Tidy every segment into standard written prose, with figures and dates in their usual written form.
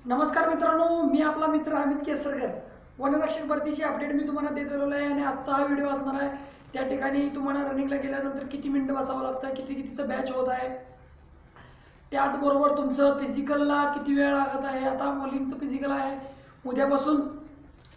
नमस्कार मित्रांनो, मी आपला मित्र अमित केसरकर। वनरक्षक भरतीची अपडेट मी तुम्हाला देत आलेलो आहे आणि आजचा हा व्हिडिओ असणार आहे। त्या ठिकाणी तुम्हाला रनिंगला गेल्यानंतर किती मिनिटं बसावं लागतं, कितीचं बॅच होत आहे, त्याचबरोबर तुमचं फिजिकलला किती वेळ लागत आहे। आता मुलींचं फिजिकल आहे, उद्यापासून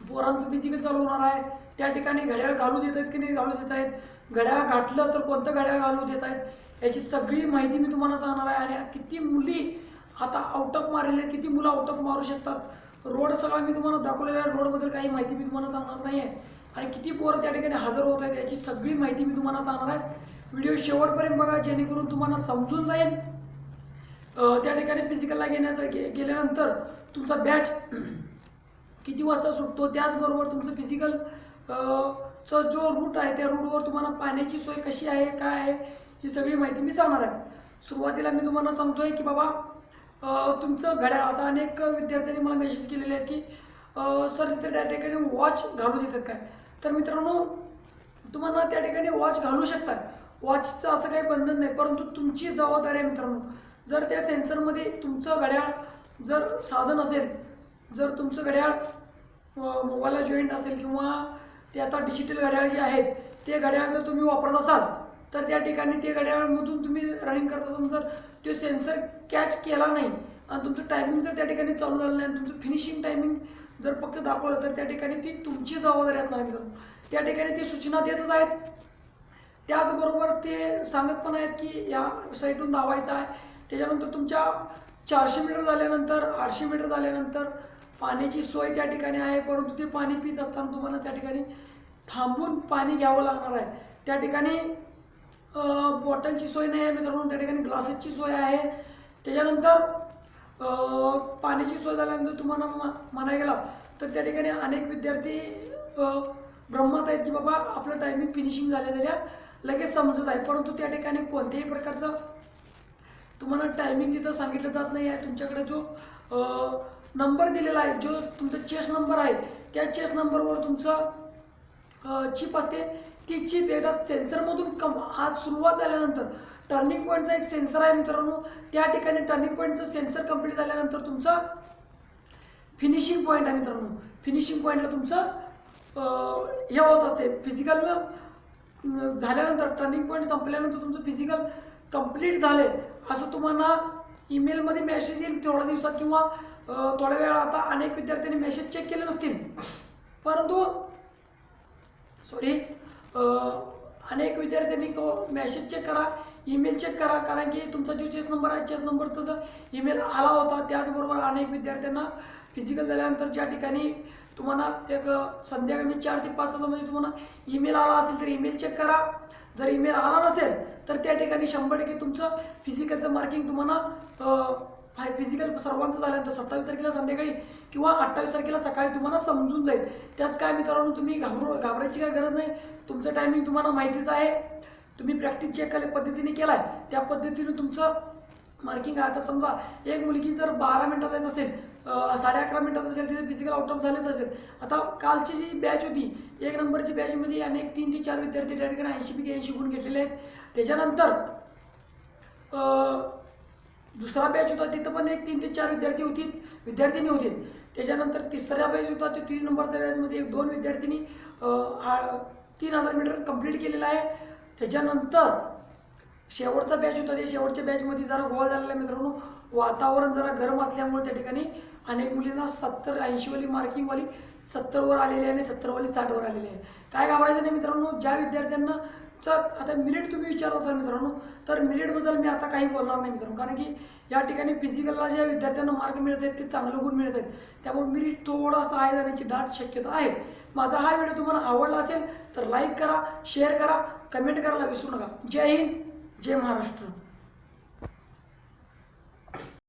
पोरांचं फिजिकल चालू होणार आहे। त्या ठिकाणी घड्याळ घालू देत आहेत की नाही घालू देत आहेत, घड्याळ घातलं तर कोणतं घड्याळ घालू देत आहेत याची सगळी माहिती मी तुम्हाला सांगणार आहे। आणि किती मुली आता आउट ऑफ मारलेले, किती मुलं आउट ऑफ मारू शकतात, रोड सगळा मी तुम्हाला दाखवलेला आहे। रोडबद्दल काही माहिती मी तुम्हाला सांगणार नाही आहे आणि किती पोरं त्या ठिकाणी हजर होत आहेत याची सगळी माहिती मी तुम्हाला सांगणार आहे। व्हिडिओ शेवटपर्यंत बघा जेणेकरून तुम्हाला समजून जाईल त्या ठिकाणी फिजिकलला गेल्यानंतर तुमचा बॅच किती वाजता सुटतो, त्याचबरोबर तुमचं फिजिकल चा जो रूट आहे त्या रूटवर तुम्हाला पाण्याची सोय कशी आहे, काय आहे, ही सगळी माहिती मी सांगणार आहे। सुरुवातीला मी तुम्हाला सांगतोय की बाबा तुमचं घड्याळ, आता अनेक विद्यार्थ्यांनी मला मेसेज केलेले आहेत की सर तिथे त्या ठिकाणी वॉच घालू देतात काय। तर मित्रांनो, तुम्हाला त्या ठिकाणी वॉच घालू शकता, वॉचचं असं काही बंधन नाही, परंतु तुमची जबाबदारी आहे मित्रांनो। जर त्या सेन्सरमध्ये तुमचं घड्याळ जर साधन असेल, जर तुमचं घड्याळ मोबाईलला जॉईंट असेल किंवा ते आता डिजिटल घड्याळ जे आहेत ते घड्याळ जर तुम्ही वापरत असाल तर त्या ठिकाणी ते घड्याळमधून तुम्ही रनिंग करत असाल, जर तो सेन्सर कॅच केला नाही आणि तुमचं टायमिंग जर त्या ठिकाणी चालू झालं नाही आणि तुमचं फिनिशिंग टायमिंग जर फक्त दाखवलं तर त्या ठिकाणी ती तुमची जबाबदारी असणार मित्रांनो। त्या ठिकाणी ते सूचना देतच आहेत, त्याचबरोबर ते सांगत पण आहेत की या साईटून धावायचं आहे। त्याच्यानंतर तुमच्या 400 मीटर झाल्यानंतर 800 मीटर झाल्यानंतर पाण्याची सोय त्या ठिकाणी आहे, परंतु ते पाणी पित असताना तुम्हाला त्या ठिकाणी थांबून पाणी घ्यावं लागणार आहे। त्या ठिकाणी बॉटलची सोय नाही आहे मित्रांनो, त्या ठिकाणी ग्लासेसची सोय आहे। त्याच्यानंतर पाण्याची सोय झाल्यानंतर तुम्हाला म्हणायला गेला तर त्या ठिकाणी अनेक विद्यार्थी भ्रमात आहेत की बाबा आपलं टायमिंग फिनिशिंग झाल्या लगेच समजत आहे, परंतु त्या ठिकाणी कोणत्याही प्रकारचं तुम्हाला टायमिंग तिथं सांगितलं जात नाही आहे। तुमच्याकडे जो नंबर दिलेला आहे, जो तुमचा चेस नंबर आहे, त्या चेस नंबरवर तुमचं चिप असते, ती चिप एकदा सेन्सरमधून आज सुरुवात झाल्यानंतर टर्निंग पॉईंटचा एक सेन्सर आहे मित्रांनो, त्या ठिकाणी टर्निंग पॉईंटचं सेन्सर कंप्लीट झाल्यानंतर तुमचा फिनिशिंग पॉईंट आहे मित्रांनो। फिनिशिंग पॉईंटला तुमचं हे होत असते, फिजिकल झाल्यानंतर टर्निंग पॉईंट संपल्यानंतर तुमचं फिजिकल कंप्लीट झाले असं तुम्हाला ईमेलमध्ये मेसेज येईल थोड्या दिवसात किंवा थोड्या वेळा। आता अनेक विद्यार्थ्यांनी मेसेज चेक केले नसतील, परंतु अनेक विद्यार्थ्यांनी मेसेज चेक करा, ईमेल चेक करा, कारण की तुमचा जो चेस नंबर आहे चेस नंबरचा जर ईमेल आला होता। त्याचबरोबर अनेक विद्यार्थ्यांना फिजिकल झाल्यानंतर ज्या ठिकाणी तुम्हाला एक संध्याकाळी 4 ते 5 तासामध्ये तुम्हाला ईमेल आला असेल तर ईमेल चेक करा। जर ईमेल आला नसेल तर त्या ठिकाणी 100% तुमचं फिजिकलचं मार्किंग तुम्हाला फिजिकल सर्वांचं झाल्यानंतर 27 तारखेला संध्याकाळी किंवा 28 तारखेला सकाळी तुम्हाला समजून जाईल। त्यात काय मित्रांनो, तुम्ही घाबरायची काय गरज नाही, तुमचं टायमिंग तुम्हाला माहितीच आहे। तुम्ही प्रॅक्टिस चेक पद्धतीने केलाय, त्या पद्धतीने तुमचं मार्किंग आहे। आता समजा एक मुलगी जर 12 मिनिटात येत असेल, 11:30 मिनिटात असेल, तिथे फिजिकल आउट ऑफ झालेच असेल। आता कालची जी बॅच होती, 1 नंबरची बॅचमध्ये अनेक 3 ते 4 विद्यार्थी त्या ठिकाणी 80 पैकी 80 गुण घेतलेले आहेत। त्याच्यानंतर दुसरा बॅच होता, तिथं पण एक 3 ते 4 विद्यार्थिनी होती। त्याच्यानंतर तिसरा बॅच होता, ते 3 नंबरच्या बॅचमध्ये 1-2 विद्यार्थिनी 3000 मीटर कंप्लीट केलेला आहे। त्याच्यानंतर शेवटचा बॅच होता, ते शेवटच्या बॅचमध्ये जरा गोळा झालेला आहे मित्रांनो। वातावरण जरा गरम असल्यामुळे त्या ठिकाणी अनेक मुलींना 70-80 वाली मार्किंगवाली 70 वर आलेली आहे आणि 70 वाली 60 वर आलेली आहे। काय घाबरायचं नाही मित्रांनो। ज्या विद्यार्थ्यांना आता मिरिट तुम्ही विचारत असाल मित्रांनो, तर मिरिटबद्दल मी आता काही बोलणार नाही मित्रांनो, कारण की या ठिकाणी फिजिकलला ज्या विद्यार्थ्यांना मार्क मिळत आहेत ते चांगले गुण मिळत आहेत, त्यामुळे मिरिट थोडासा आहे जाण्याची दाट शक्यता आहे। माझा हा व्हिडिओ तुम्हाला आवडला असेल तर लाईक करा, शेअर करा, कमेंट करायला विसरू नका। जय हिंद, जय महाराष्ट्र।